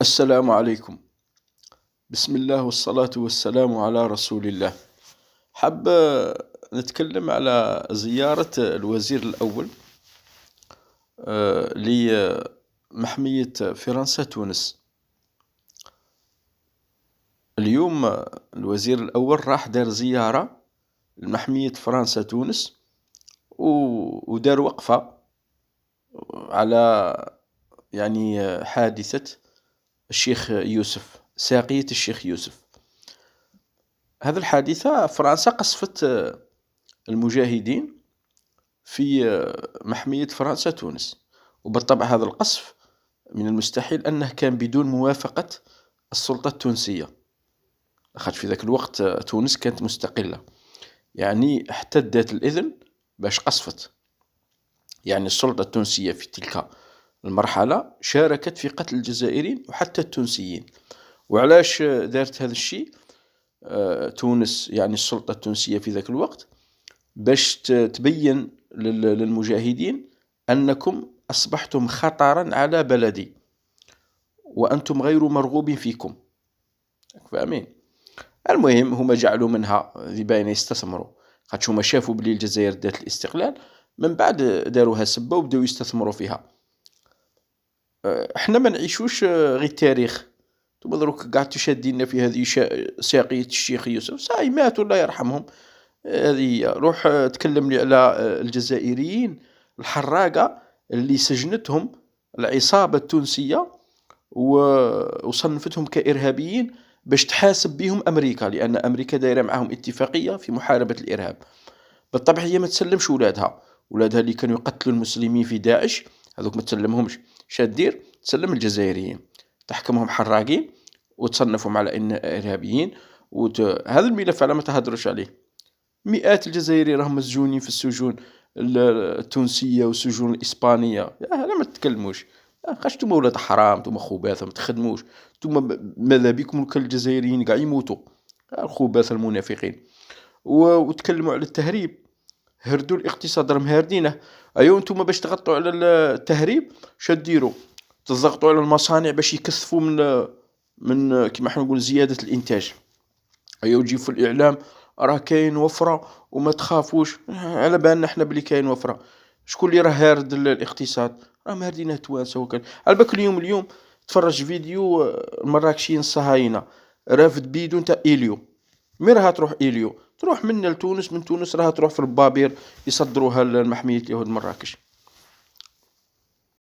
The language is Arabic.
السلام عليكم. بسم الله والصلاة والسلام على رسول الله. حاب نتكلم على زيارة الوزير الأول لمحمية فرنسا تونس. اليوم الوزير الأول راح دار زيارة لمحمية فرنسا تونس ودار وقفة على حادثة الشيخ يوسف، ساقية الشيخ يوسف. هذه الحادثة فرنسا قصفت المجاهدين في محمية فرنسا تونس، وبالطبع هذا القصف من المستحيل أنه كان بدون موافقة السلطة التونسية، في ذاك الوقت تونس كانت مستقلة، حتى ادات الإذن باش قصفت. السلطة التونسية في تلك المرحلة شاركت في قتل الجزائريين وحتى التونسيين. وعلاش دارت هذا الشيء تونس، السلطة التونسية في ذاك الوقت؟ باش تبين للمجاهدين أنكم أصبحتم خطرا على بلدي وأنتم غير مرغوب فيكم. فاهمين؟ المهم هما جعلوا منها ذي باين يستثمروا، خاطش هما شافوا بلي الجزائر دات الاستقلال، من بعد داروها سبة وبداو يستثمروا فيها. احنا ما نعيشوش غير التاريخ. انتوما دروك قاعد تشادينا في هذه ساقية الشيخ يوسف، صاي ماتوا الله يرحمهم. هذه روح تكلم لي على الجزائريين الحراقة اللي سجنتهم العصابة التونسية وصنفتهم كإرهابيين باش تحاسب بهم أمريكا، لأن أمريكا دايرة معهم اتفاقية في محاربة الإرهاب. بالطبع هي ما تسلمش ولادها اللي كانوا يقتلوا المسلمين في داعش، هذوك ما تسلمهمش. شادير تسلم الجزائريين، تحكمهم حراقين وتصنفهم على إن إرهابيين. هذا الملف على ما تهدرش عليه. مئات الجزائريين راهم مسجونين في السجون التونسية والسجون الإسبانية. لا ما تتكلموش، خاش نتوما ولاد حرام، نتوما خباثة ما تخدموش، نتوما ماذا بكم كل الجزائريين قاع يموتوا، الخباثة المنافقين. وتكلموا على التهريب، هردوا الاقتصاد راهم هاردينه. ايوا نتوما باش تغطوا على التهريب شديروا تضغطوا على المصانع باش يكثفوا من كما احنا نقول زيادة الانتاج. ايوا تجيب في الاعلام راه كاين وفرة وما تخافوش، على بالنا احنا بلي كاين وفرة. شكون اللي راه هارد الاقتصاد؟ راهم هاردينه توانسه وكل. على بالك اليوم تفرج فيديو المراكشيين الصهاينة رافد بيدو نتاع إليو. مي راها تروح إليو؟ تروح منا لتونس، من تونس راها تروح في البابير يصدروها لمحمية اليهود مراكش.